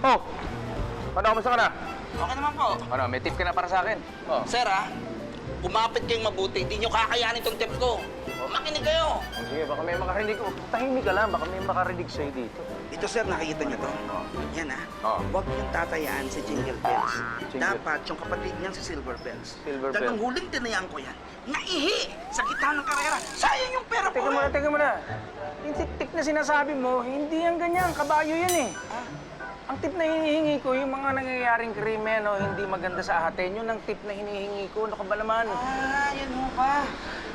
Oh! Ano, kamusta ka na? Okay naman po. Ano, may tip ka na para sa akin? Oh. Sir, kumapit kayong mabuti. Hindi nyo kakayanin tong tip ko. Makinig kayo. Oh, sige, baka may makarinig ko. Tahimik ka lang, baka may makarinig sa'yo dito. Ito, sir, nakikita nyo to? Yan, Oo. Huwag niyong tatayaan si Jingle Bells. Jingle. Dapat yung kapatid niyan si Silver Bells. Silver Dahil nung Bells. huling tinayaan ko yan, naihi sa gitna ng karera. Sayang yung pera ko. Teka muna. Yung tip na sinasabi mo, hindi yan ganyan. Kabayo yan eh. Ang tip na hinihingi ko, yung mga nangyayaring krimen o hindi maganda sa atin, yun ang tip na hinihingi ko. Ano ka ba naman? Yan ho pa.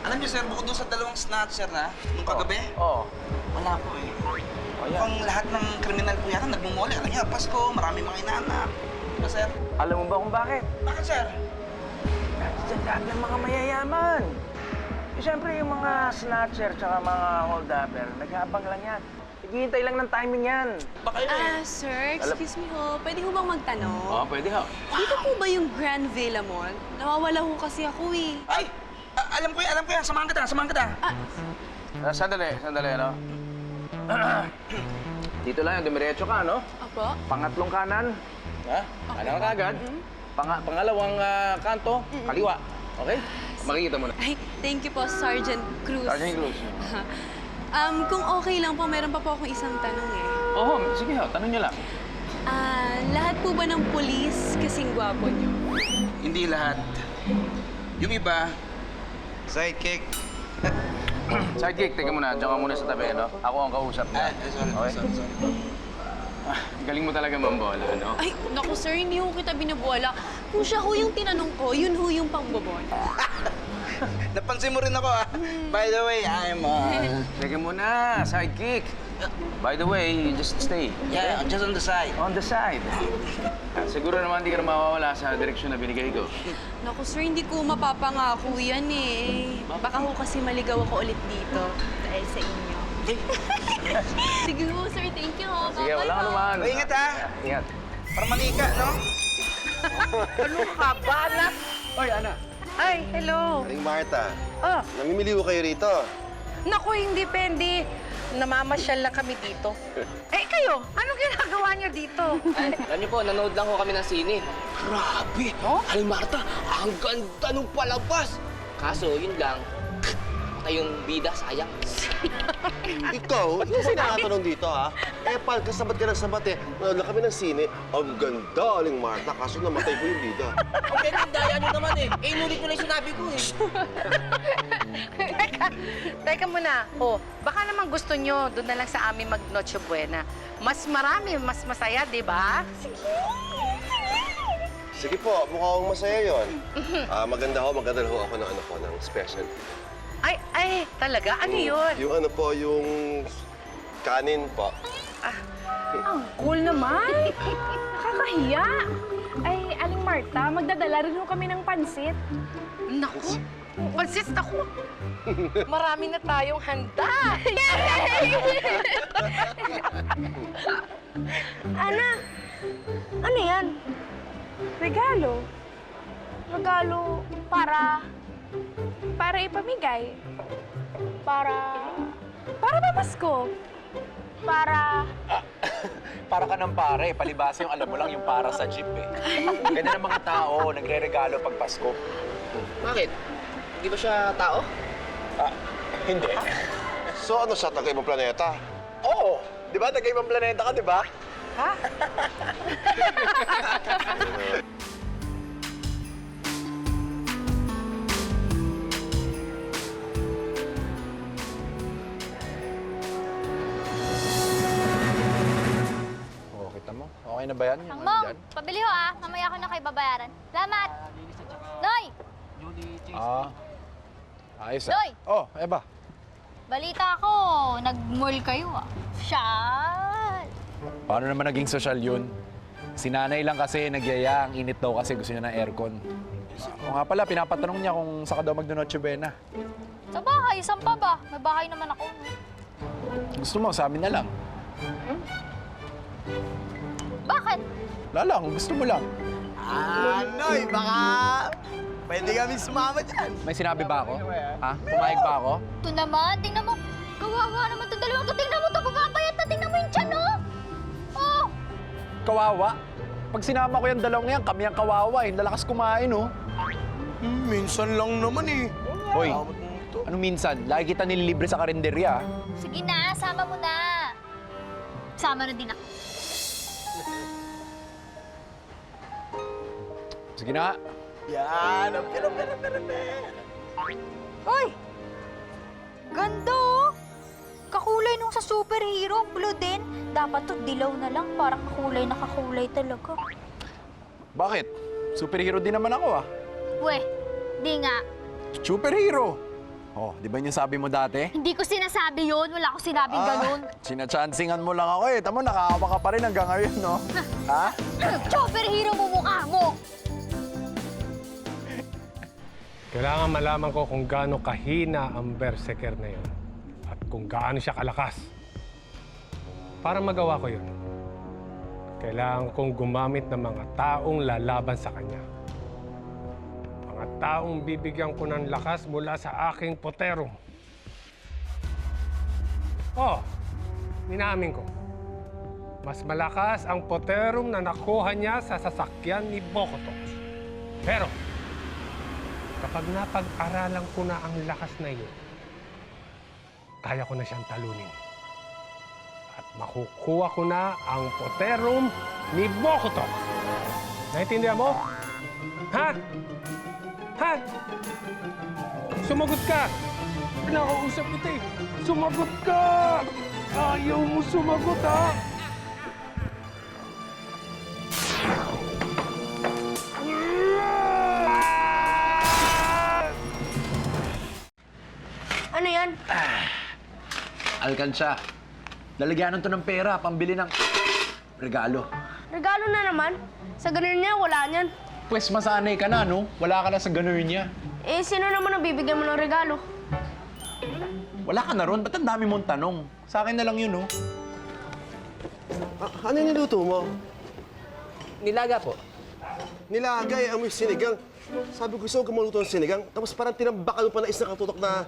Alam niyo, sir, bukod doon sa dalawang snatcher na, nung kagabi, Oo. wala po eh. Oh, yan. Mukhang lahat ng kriminal po yata nagmumuli. Alam niyo, Pasko, marami mga inaanak. Diba, sir? Alam mo ba kung bakit? Bakit, sir? Diyan lahat ng mga mayayaman. Eh, siyempre, yung mga snatcher tsaka mga hold-upper, nag-aabang lang yan. Naghihintay lang ng timing yan. Baka yun eh. Sir, excuse me ho. Pwede ho bang magtanong? pwede ha. Dito po ba yung Grand Villa Mall? Nawawala ho kasi ako eh. Ay! Alam ko yan. Samahan kita. Sandali, ano? Dito lang yung dumiretso ka, no? Opo? Pangatlong kanan. Ha? Kanan ka agad. Pangalawang kanto, kaliwa. Okay? Makikita mo na. Ay, thank you po, Sergeant Cruz. Sergeant Cruz. Kung okay lang po, meron pa po akong isang tanong eh. Oo, sige ho, tanong niyo lang. Lahat po ba ng pulis kasing gwapo niyo? Hindi lahat. Yung iba, sidekick. Sidekick, teka muna. Diyan ka muna sa tabi, no? Ako ang kausap niya. Sorry. Galing mo talaga, Mambola, no? Ay, naku sir, hindi ho kita binubola. Kung siya ho yung tinanong ko, yun ho yung pangbobola. Napansin mo rin ako, By the way, I'm, Teka muna, sidekick. By the way, you just stay. yeah, just on the side. On the side. Siguro naman hindi ka na mawawala sa direksyon na binigay ko. Naku sir, hindi ko mapapangako yan eh. Baka ho kasi maligaw ako ulit dito dahil sa inyo. Sige ho sir, thank you ho. Sige, wala ka naman. Ay, ingat ha. Ingat. Para manika, no? Ano ka, balat? Oy, Ana. Ay, hello. Aling Marta, Oh, namimili ko kayo rito. naku, hindi pwede. Namamasyal lang kami dito. Eh, kayo, anong ginagawa niyo dito? Alam niyo po, nanood lang ho kami ng sine. Grabe! Aling Marta, ang ganda nung palabas! Kaso, yun lang, patay yung bida, sayang. Ikaw, hindi kasi nakatanong dito, ha? Eh, pal, kasabat ka ng sabat eh. Nanood lang kami ng sine. Ang ganda, Aling Marta, kaso namatay ko yung bida. Ang pinagdaya niyo naman eh. Eh, inulit ko na yung sinabi ko eh. Teka muna. Oh, baka naman gusto niyo doon na lang sa amin mag Noche Buena. Mas marami, mas masaya, di ba? Sige po, mukhang masaya yun. Maganda ho ako ng ano po, ng special. Ay, talaga? Ano yun? Yung ano po, yung kanin po. Ang cool naman. Nakakahiya. Ay, Aling Marta, magdadala rin ho kami ng pansit. Naku, consist ako. Marami na tayong handa. Ana, ano yan? Regalo. Regalo para ipamigay. Para pamasko. Para... Para ka ng pare, palibasa yung alam mo lang yung para sa jeep eh. Ganyan ang mga tao, nagre-regalo pag Pasko. Bakit? Di ba siya tao? Hindi. So ano siya, taga-ibang planeta? Oo, di ba? Taga-ibang planeta ka, di ba? Ha? Oo, kita mo. Okay na ba yan? Yung ano Mong, dyan? pabili ho mamaya ko na kayo babayaran. Salamat! Noy! Ayos Doy! Oh, Eba. Balita ko, nag-mall kayo Syal! Paano naman naging social yun? Si nanay lang kasi nagyaya, ang init daw kasi gusto niya ng aircon. O nga pala, pinapatanong niya kung saan ka daw mag-Noche Buena. Sa bahay, saan pa ba? May bahay naman ako. Gusto mo, sa amin na lang. Bakit? Wala lang, gusto mo lang. Noy, baka pwede kami sumama dyan. May sinabi ba ako? Ha? Pumayag ba ako? Ito naman, tingnan mo. Kawawa naman itong dalawang to. Tingnan mo ito, pumapayat na. Tingnan mo yung tiyan, no? Oh! Kawawa. Pag sinama ko yung dalawang yan, kami ang kawawa eh. Lalakas kumain, oh. Minsan lang naman eh. Hoy, ano minsan? Lagi kita nililibre sa karinderya. Sige na, sama mo na. Sama na din ako. Sige na. Yan, Uy! Ganda oh! Kakulay nung sa superhero, blue din. Dapat to dilaw na lang, parang kakulay na kakulay talaga. Bakit? Superhero din naman ako, ah. Weh, di nga. Superhero! Oh, di ba yung sabi mo dati? Hindi ko sinasabi yun, wala ko sinabing ganun. Sinachansingan mo lang ako eh. Tamo, nakakawa ka pa rin hanggang ngayon, no? Ha? Superhero mo mukha mo! Kailangan malaman ko kung gaano kahina ang berserker na yun at kung gaano siya kalakas. Para magawa ko yun, kailangan kong gumamit ng mga taong lalaban sa kanya. Mga taong bibigyan ko ng lakas mula sa aking potero. Oh, ninamin ko. Mas malakas ang poterum na nakuha niya sa sasakyan ni Bokotox. Pero, kapag napag-aralan ko na ang lakas na iyon, kaya ko na siyang talunin. At makukuha ko na ang poterum ni Bokotox. Naintindihan mo? Ha? Ha? Sumagot ka! Pinakausap kita eh. Sumagot ka! Ayaw mo sumagot, ha? Ano yan? Alkansya. Lalagyanan to ng pera, pambili ng regalo. Regalo na naman. Sa ganun niya, wala niyan. Pwes masanay ka na, no? Wala ka na sa ganun niya. Eh, sino naman ang bibigyan mo ng regalo? Wala ka na ron. Ba't ang dami mong tanong? Sa akin na lang yun, no? Ano yung niluto mo? Nilaga po. Nilagay, amoy sinigang. Sabi ko, gusto ko maluto ng sinigang. Tapos parang tinambakan mo pa na isang katutok na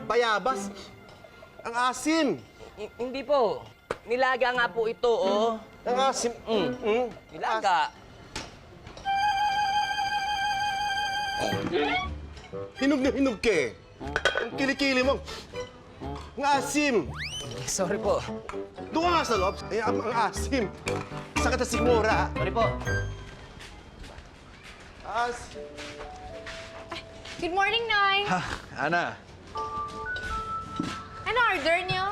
bayabas. Ang asim! Hindi po. Nilaga nga po ito, oh. Ang asim. Nilaga. Hinog na hinog ka eh. Ang kilikili mo. Ang asim. Sorry po. Doon ka nga sa loob. Ay, ang asim. Sakit na sikmura. Sorry po. Asim. Good morning, Nay. Ha, Ana. Ano order niyo?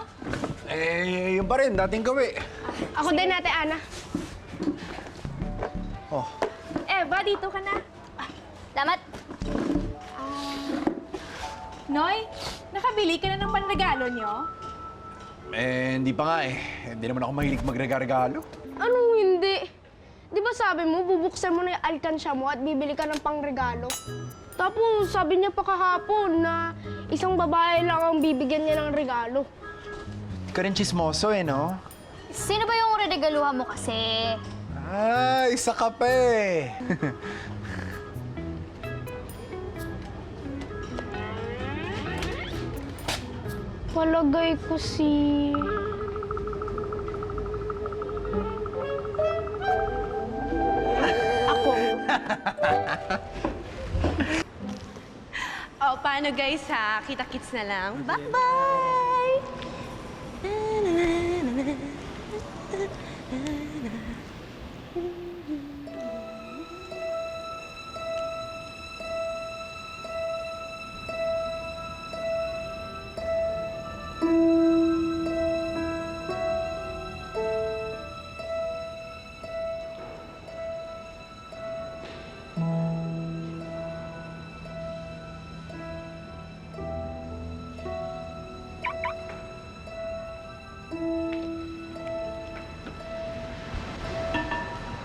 Eh, yun pa rin. Dating gawi. Ako din, Ate Ana. Oh. Eva, dito ka na. Salamat. Noy, nakabili ka na ng panregalo niyo? Eh, hindi pa nga eh. Hindi naman ako mahilig magregalo. Anong hindi? Di ba sabi mo, bubuksan mo na yung alkansya mo at bibili ka ng pangregalo? Tapos sabi niya pa kahapon na isang babae lang ang bibigyan niya ng regalo. Ka rin chismoso eh, no? Sino ba yung regaluhan mo kasi? Ay, isa ka pa eh. Palagay ko si... Ako. Oh, paano guys ha? Kita-kits na lang. Bye-bye!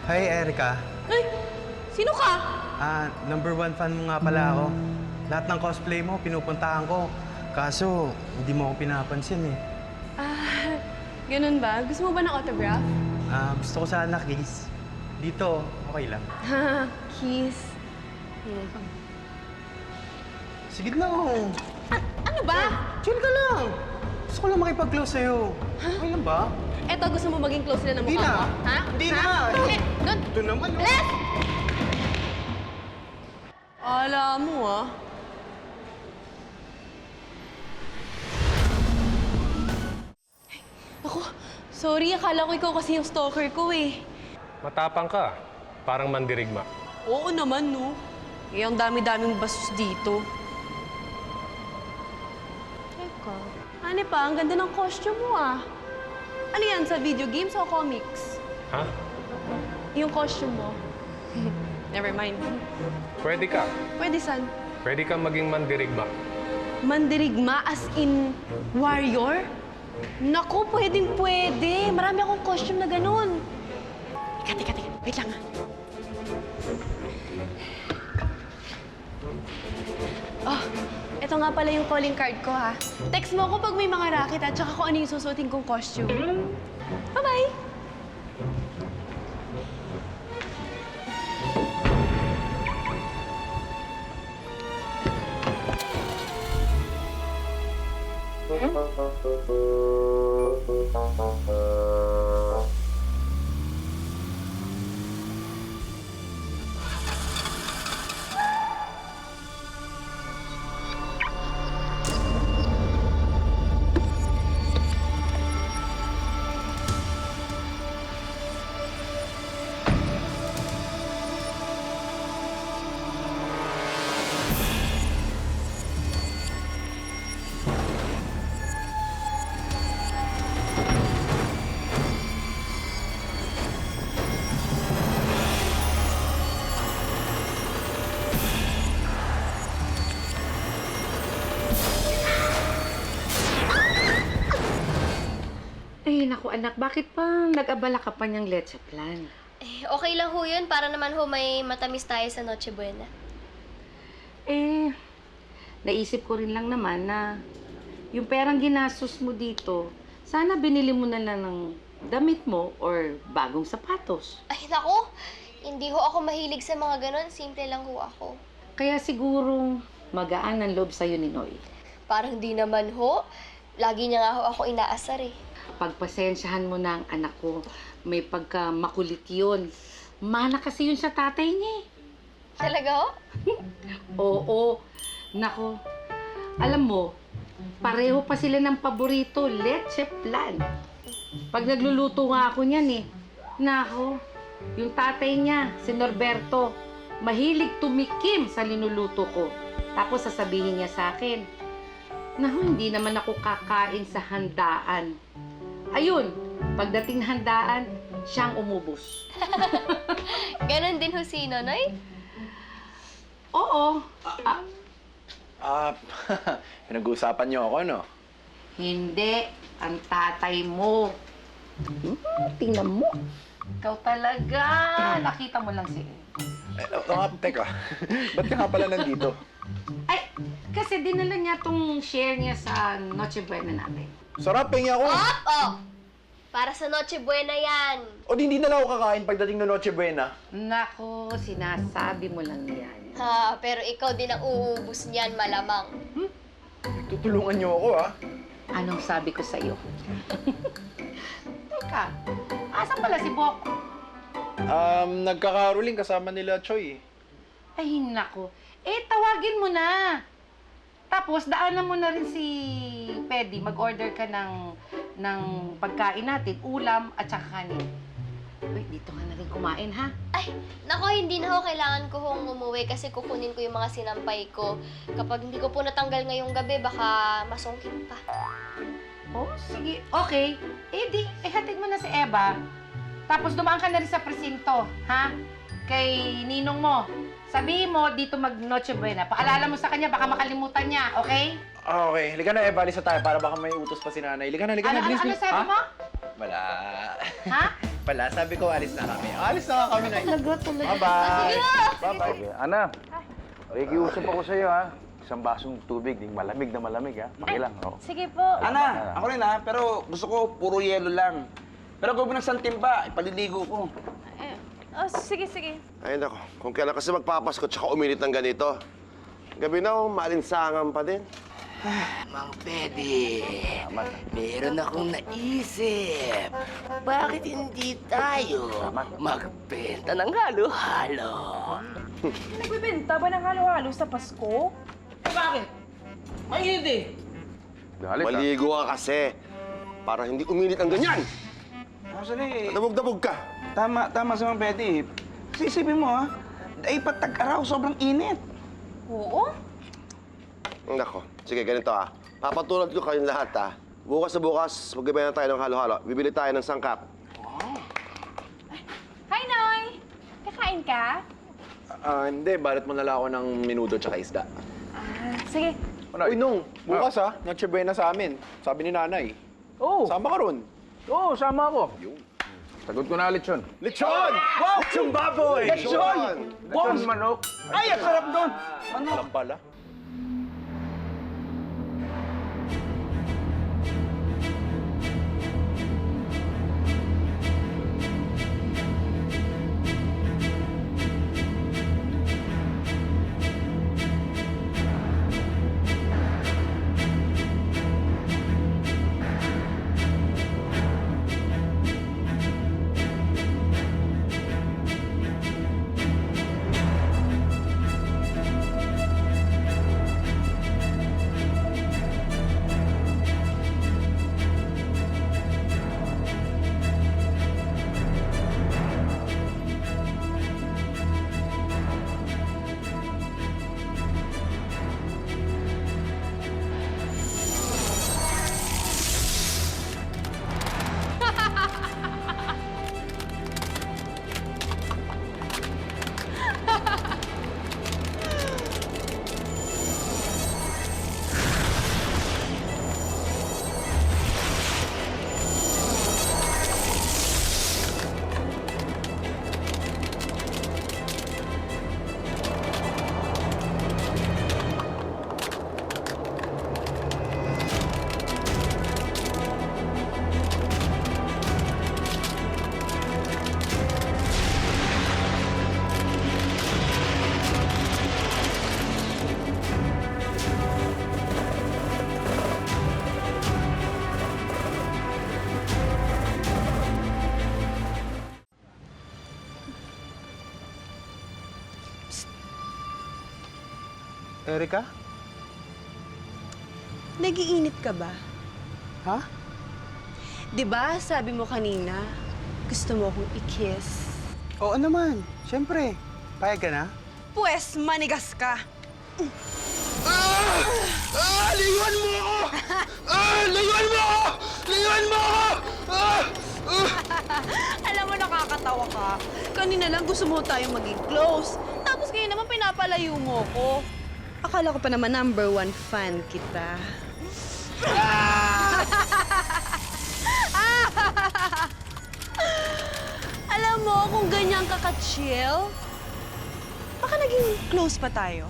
Hi, Erica. Ay! Sino ka? #1 fan mo nga pala ako. Lahat ng cosplay mo, pinupuntahan ko. Kaso, hindi mo ako pinapansin eh. Ganun ba? Gusto mo ba ng autograph? Gusto ko sana kiss. Dito, okay lang. Kiss. Sige lang. Ano ba? Chill ka lang. Gusto ko ko lang makipag-close sa'yo. Okay lang ba? Eto, gusto mo maging close na ng Hindi mukha na. mo? Ha? Hindi Ha? na. Hindi. Doon. Ito naman, oh. Alis! Alam mo, ah. Ako, sorry. Akala ko ikaw kasi yung stalker ko eh. Matapang ka. Parang mandirigma. Oo naman, no? Eh, ang dami-daming basos dito. Teka. Ano pa? Ang ganda ng costume mo, ah. Ano yan? Sa video games o comics? Ha? Yung costume mo. Never mind. Pwede ka. Pwede san? Pwede ka maging mandirigma. Mandirigma as in warrior? Naku, pwedeng-pwede. Marami akong costume na ganun. Teka. Wait lang, ah. Oh, eto nga pala yung calling card ko, ha. Text mo ako pag may mga racket at saka kung ano yung susuotin kong costume. Bye-bye! Ay, naku anak, bakit pa nag-abala ka pa niyang leche plan? Eh, okay lang ho yun. Para naman ho may matamis tayo sa Noche Buena. Eh, naisip ko rin lang naman na yung perang ginastos mo dito, sana binili mo na lang ng damit mo or bagong sapatos. Ay, nako. Hindi ho ako mahilig sa mga ganon. Simple lang ho ako. Kaya sigurong magaan ang loob sa'yo ni Noy. Parang di naman ho. Lagi niya nga ho ako inaasar eh. Pagpasensyahan mo na ang anak ko, may pagka-makulit yun. Mana kasi yun sa tatay niya eh. Talaga ho? Oo. Nako, alam mo, pareho pa sila ng paborito, leche plan. Pag nagluluto nga ako niyan eh, nako, yung tatay niya, si Norberto, mahilig tumikim sa linuluto ko. Tapos sasabihin niya sa akin, naku, hindi naman ako kakain sa handaan. Ayun, pagdating handaan, siyang umubos. Ganon din ho si Nonoy? Oo. Pinag-uusapan niyo ako, no? Hindi. Ang tatay mo. Tingnan mo. Ikaw talaga. Nakita mo lang siya. Teka, ba't ka nga pala nandito? Ay, kasi dinala niya tong share niya sa Noche Buena natin. Sarap, pengi ako! Oh! Para sa Noche Buena yan. O hindi na lang ako kakain pagdating ng Noche Buena. Nako, sinasabi mo lang yan. Ha, pero ikaw din ang uubos niyan, malamang. Tutulungan niyo ako, ha? Anong sabi ko sa'yo? Teka, asan pala si Bok? Nagkakaroling kasama nila Choi. Ay, nako. Eh, tawagin mo na. Tapos, daanan mo na rin si Pedi. Mag-order ka ng pagkain natin, ulam at saka kanin. Uy, dito nga na rin kumain, ha? Ay, nako, hindi na ho. Kailangan ko hong umuwi kasi kukunin ko yung mga sinampay ko. Kapag hindi ko po natanggal ngayong gabi, baka masungkin pa. Oh, sige. Okay. Hatid mo na si Eva. Tapos dumaan ka na rin sa presinto, ha? Kay ninong mo. Sabihin mo, dito mag-Noche Buena. Paalala mo sa kanya, baka makalimutan niya, okay? Okay. Halika na, Eva. Alis na tayo para baka may utos pa si nanay. Halika na, bilis, Ano bilis. sabi mo? Wala. Ha? Wala, sabi ko alis na kami. Alis na nga kami, Nay. Bye-bye. Bye-bye. Ana, nakikiusap ako sa'yo, ha? Isang basong tubig, ding malamig na malamig, ha? Pakilang, oh. Sige po. Ana, ako rin ha, pero gusto ko puro yelo lang. Pero kung nagsantimba, ipaliligo ko. Sige. Ay, nako. Kung kailan kasi magpapasko tsaka uminit ng ganito. Gabi na, oh, maalinsangan pa din. Mang Pedi, meron akong naisip. Bakit hindi tayo magbenta ng halo-halo? Nagbibenta ba ng halo-halo sa Pasko? Bakit? Mainit eh. Maligo ka kasi. Para hindi uminit ang ganyan. Actually, Dabog-dabog ka. tama si Mang Pedi. Kasi isipin mo, ha? Ay, patag-araw, sobrang init. Oo. Nako, sige, ganito Papatulad ko kayong lahat Bukas sa bukas, magbibenta tayo ng halo-halo. Bibili tayo ng sangkap. Hi, Noy! Kakain ka? Hindi. Balat mo na lang ako ng minudo tsaka isda. Sige. Uy, Nung, bukas Noche Buena sa amin. Sabi ni nanay. Oo. Sama ka ron. Oo, sama ako. Sagot ko na lechon. Lechon! Wow! Lechon baboy! Lechon! Lechon manok. Ay, ang sarap doon! Alam pala. Erika? Nagiinit ka ba? Ha? 'Di ba sabi mo kanina, gusto mo akong i-kiss? Oo naman. Siyempre. Payag ka na? Pwes, manigas ka! Layuan mo ako! Layuan mo ako! Layuan mo ako! Alam mo, nakakatawa ka. Kanina lang gusto mo tayong maging close. Tapos ngayon naman pinapalayo mo ko. Akala ko pa naman #1 fan kita. Alam mo, kung ganyan ka ka-chill, baka naging close pa tayo.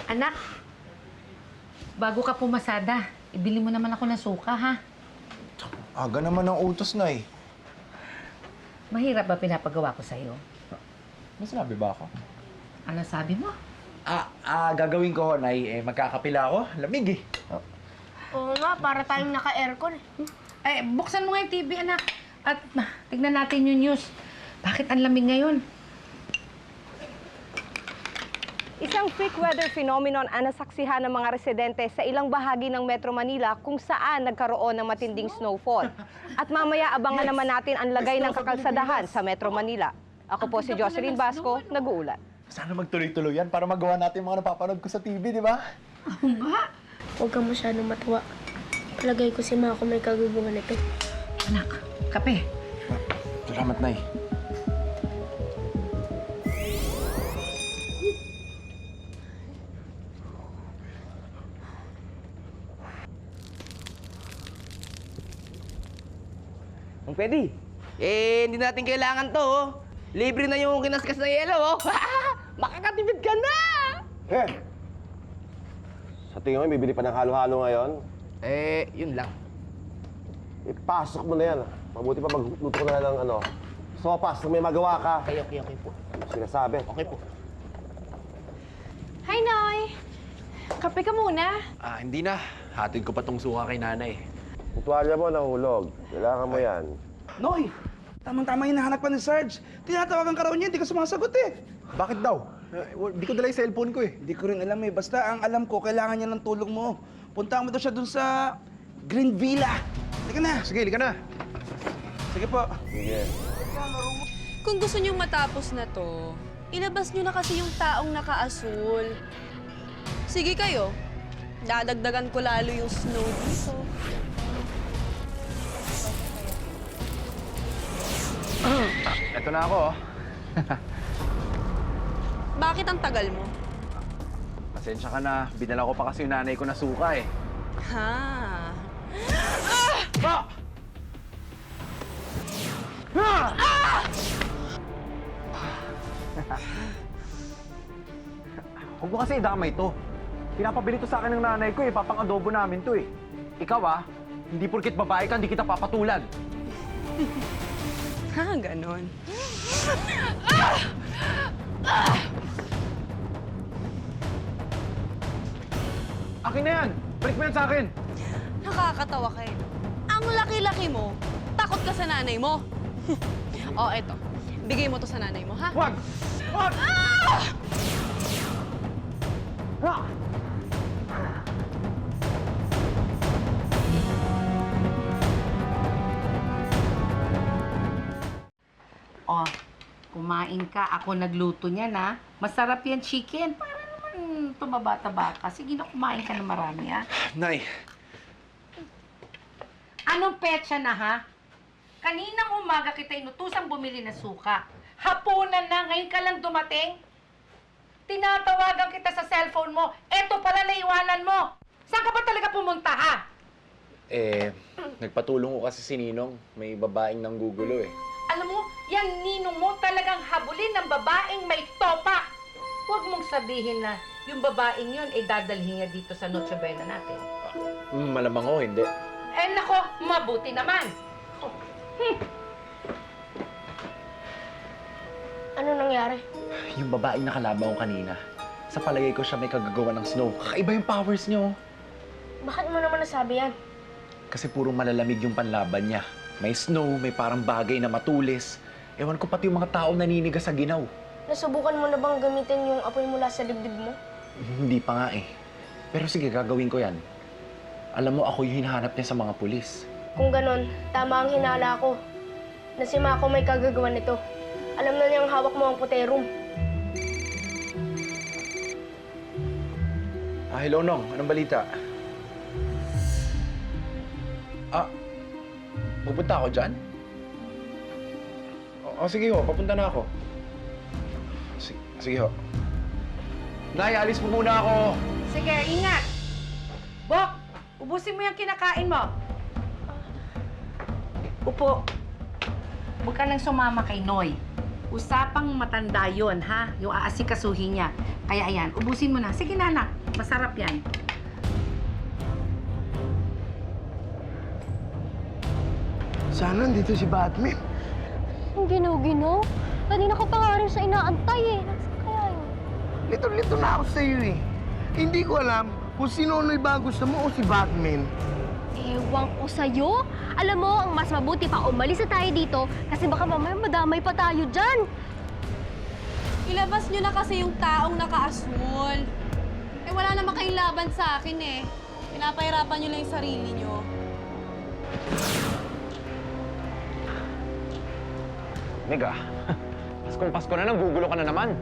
Anak, bago ka pumasada, ibili mo naman ako ng suka, ha? Aga naman ang utos na eh. Mahirap ba pinapagawa ko sa'yo? May sinabi ba ako? Ano sabi mo? Gagawin ko, Nay. Magkakapila ako. Lamig eh. Oo nga, para tayong naka-aircon. Buksan mo nga yung TV, anak. At tignan natin yung news. Bakit ang lamig ngayon? Isang freak weather phenomenon ang nasaksihan ng mga residente sa ilang bahagi ng Metro Manila kung saan nagkaroon ng matinding snowfall. At mamaya abangan naman natin ang lagay ng kakalsadahan sa Metro Manila. Ako po si Jocelyn Basco, nag-uulat. Sana magtuloy-tuloy yan para magawa natin yung mga napapanood ko sa TV, di ba? Huwag kang masyadong matuwa. Palagay ko si Mako may kagubungan ito. Anak, kape. Salamat, Nay. Ang pwede. Hindi natin kailangan to, oh. Libre na yung kinaskas na yelo, oh. Makakatipid ka na! Sa tingin mo, bibili pa ng halo-halo ngayon? Yun lang. Ipasok mo na yan. Mabuti pa magluto ko na lang ng sopas na may magawa ka. Okay po. Sinasabi. Okay po. Hi, Noy! Kape ka muna. Hindi na. Hatid ko pa tong suka kay nanay. Yung tuwalya mo nahulog. Kailangan mo yan. Noy, tamang-tama yung hinahanap pa ni Sarge. Tinatawagan ka raw niya, hindi ka sumasagot eh. Bakit daw? Di ko dala yung cellphone ko eh. Hindi ko rin alam eh. Basta ang alam ko, kailangan niya ng tulong mo. Puntahan mo daw siya dun sa Green Villa. Sige na. Sige, lika na. Sige po. Sige. Kung gusto niyong matapos na to, ilabas niyo na kasi yung taong nakaasul. Sige kayo. Dadagdagan ko lalo yung snow dito. Eto na ako, oh. Bakit ang tagal mo? Pasensya ka na. Binala ko pa kasi yung nanay ko na suka eh. Ha? Huwag mo kasi idamay to. Pinapabili to sa akin ng nanay ko eh. Papang-adobo namin to eh. Ikaw hindi porket babae ka, hindi kita papatulan. Ganon. Akin na yan! Balik mo yan sa akin! Nakakatawa kayo. Ang laki-laki mo, takot ka sa nanay mo. Eto. Bigay mo to sa nanay mo, ha? Wag! Wag! Kumain ka. Ako nagluto niyan, ha? Masarap yan, chicken. Para naman tumaba-taba ka. Sige na, kumain ka na marami, ha? Nay, Anong petsa na, ha? Kaninang umaga kita inutusang bumili ng suka. Hapunan na, ngayon ka lang dumating. Tinatawagan kita sa cellphone mo. Eto pala naiwanan mo. Saan ka ba talaga pumunta, ha? nagpatulong ko kasi si Ninong. May babaeng nanggugulo eh. Alam mo, yung ninong mo talagang habulin ng babaeng may topa. Huwag mong sabihin na yung babaeng yun ay dadalhin niya dito sa Noche Buena natin. Malamang ko, hindi. Nako, mabuti naman. Ano nangyari? Yung babaeng nakalaban ko kanina, sa palagay ko siya may kagagawa ng snow. Kakaiba yung powers niyo. Bakit mo naman nasabi yan? Kasi puro malalamig yung panlaban niya. May snow, may parang bagay na matulis. Ewan ko pati yung mga taong naninigas sa ginaw. Nasubukan mo na bang gamitin yung apoy mula sa dibdib mo? Hindi pa nga eh. Pero sige, gagawin ko yan. Alam mo, ako yung hinahanap niya sa mga pulis. Kung ganon, tama ang hinala ko. Na si Mako may kagagawa nito. Alam na niyang hawak mo ang puterum. Hello, Nong. Anong balita? Pupunta ako dyan? Sige ho. Papunta na ako. Sige ho. Nay, alis po muna ako. Sige, ingat. Bok, ubusin mo yung kinakain mo. Upo. Huwag ka nang sumama kay Noy. Usapang matanda yon, ha? Yung aasikasuhin niya. Kaya ayan, ubusin mo na. Sige na, anak. Masarap yan. Sana nandito si Batman. Ang ginaw-ginaw? Kanina ko pa nga rin sa inaantay eh. Nasaan kaya yun? Lito-lito na ako sa iyo eh. Hindi ko alam kung sino ba gusto mo o si Batman. Ewan ko sa'yo. Alam mo, ang mas mabuti pa umalis na tayo dito kasi baka mamaya madamay pa tayo dyan. Ilabas niyo na kasi yung taong nakaasul. Wala naman kayong laban sa akin eh. Pinapahirapan niyo lang yung sarili niyo. Mega, Paskong-Pasko na, gugulo ka na naman.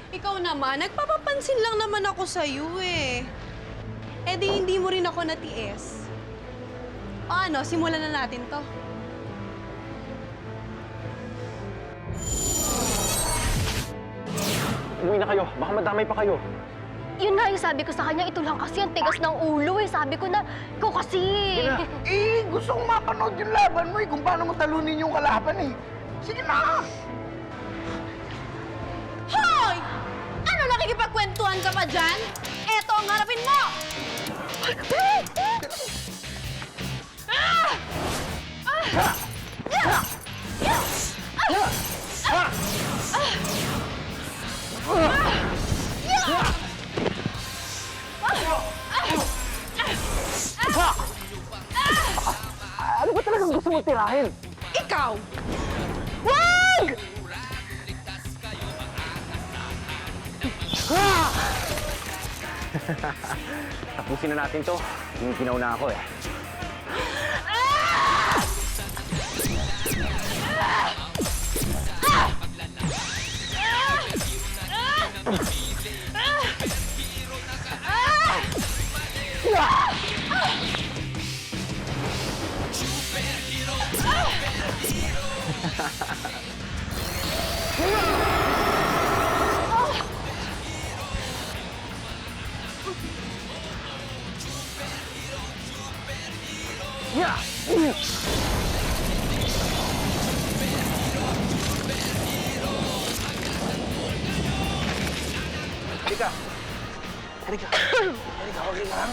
Ikaw naman, nagpapapansin lang naman ako sa'yo eh. Di hindi mo rin ako natiis. Ano, simulan na natin to. Umuwi na kayo, baka madamay pa kayo. Yun nga yung sabi ko sa kanya, ito lang kasi ang tigas ng ulo eh. Sabi ko na, ikaw kasi. Gusto kong mapanood yung laban mo eh, kung paano mo talunin yung kalaban eh. Sige na! Hoy! Ano, nakikipagkwentuhan ka pa dyan? Eto ang harapin mo! Ano ba talagang gusto mo tirahin? Ikaw! Wag! Tapusin na natin to. Ginaw na ako eh. Erika! Erika! Erika, okay ka lang?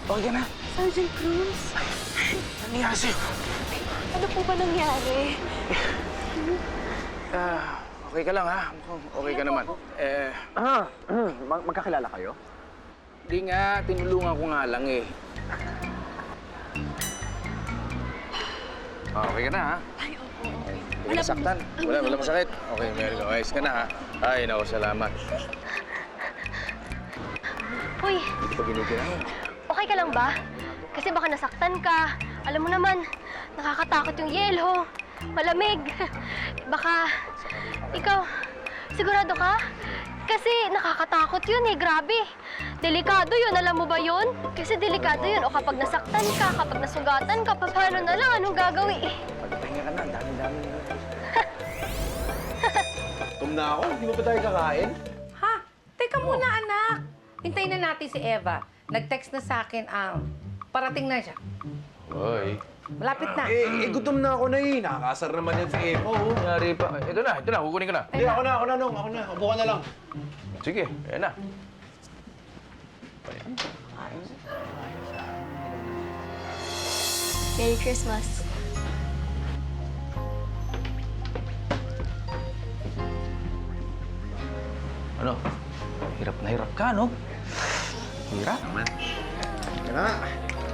Okay ka na? Sergeant Cruz, Ano nangyari sa'yo? ano po ba nangyari? Okay ka lang ha? Mukhang okay ka naman. Magkakilala kayo? Di nga, tinulungan ko nga lang eh. Okay ka na ha? Ay, opo. Hindi ka nasaktan. Wala masakit. Okay, meron ka. Ayos ka na ha? Ay, naku, salamat. Uy, Hindi pa giniginaw. okay ka lang ba? Kasi baka nasaktan ka. Alam mo naman, nakakatakot yung yelo. Malamig. Baka, ikaw, sigurado ka? Kasi nakakatakot yun eh, grabe. Delikado yun, alam mo ba yun? Kasi delikado yun. O kapag nasaktan ka, kapag nasugatan ka, paano na lang? Anong gagawin? Pagpahinga ka na, ang dami-dami. Gutom na ako. Hindi mo ba tayo kakain? Ha? Teka muna, anak. Hintayin na natin si Eva. Nag-text na sa akin, parating na siya. Hoy. Malapit na. Gutom na ako na eh. Nakakasar naman yan si Eva, oh. Nangyari pa. Ito na. Kukunin ka na. Hindi, ako na, Nong. Ako na. Upo ka na lang. Sige, ayan na. Merry Christmas. Ano? Hirap na hirap ka, no? Hirap? Tara.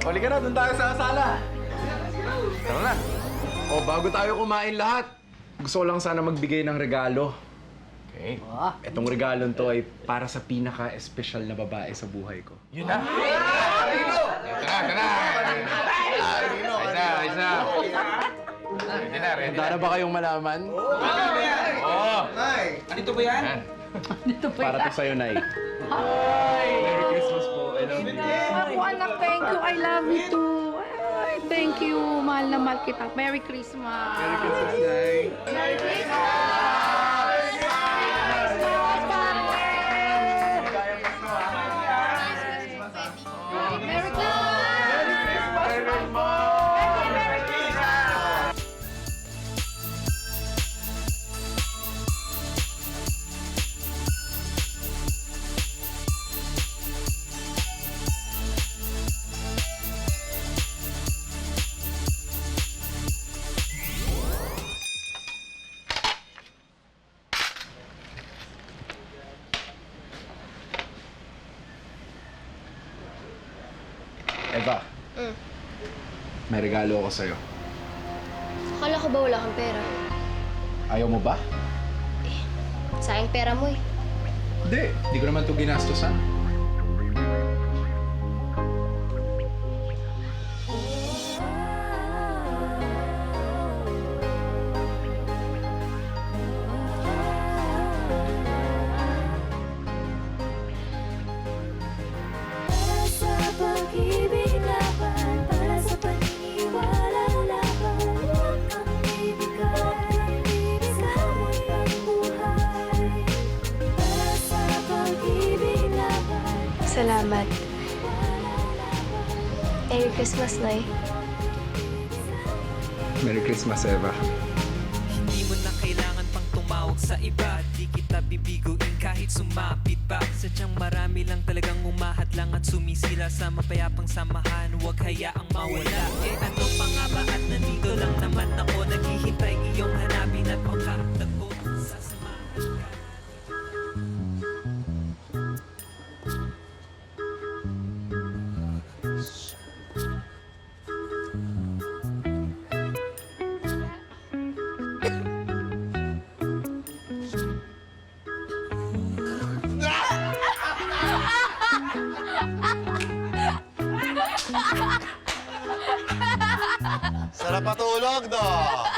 Huli ka na, doon tayo sa sala. Tara na. O, bago tayo kumain lahat, gusto ko lang sana magbigay ng regalo. Okay? Itong regalon to ay para sa pinaka-espesyal na babae sa buhay ko. Yun na. Tara. Ayos na. Ready Handa na ba kayong malaman? Oo. Andito ba yan? Para to sa'yo, Nay. Merry Christmas po. I love you. Ako, anak, thank you. I love you too. Ay, thank you. Mahal na mahal kita. Merry Christmas. Merry Christmas, Nay. Merry Christmas! Merry Eva, may regalo ako sa'yo. Akala ko ba wala kang pera? Ayaw mo ba? Sayang pera mo eh. Hindi ko naman ito ginastosan. Salamat. Merry Christmas, Nay. Merry Christmas, Eva. Hindi mo na kailangan pang tumawag sa iba. Di kita kita bibiguin kahit sumapit pa. Sadyang marami lang talagang umahadlang at sumisila sa mapayapang samahan. Huwag hayaang mawala. Eh ano pa nga ba at nandito lang naman ako, naghihintay iyong hanapin at makatagpo. Sasamahan ka. Sarap patulog, no?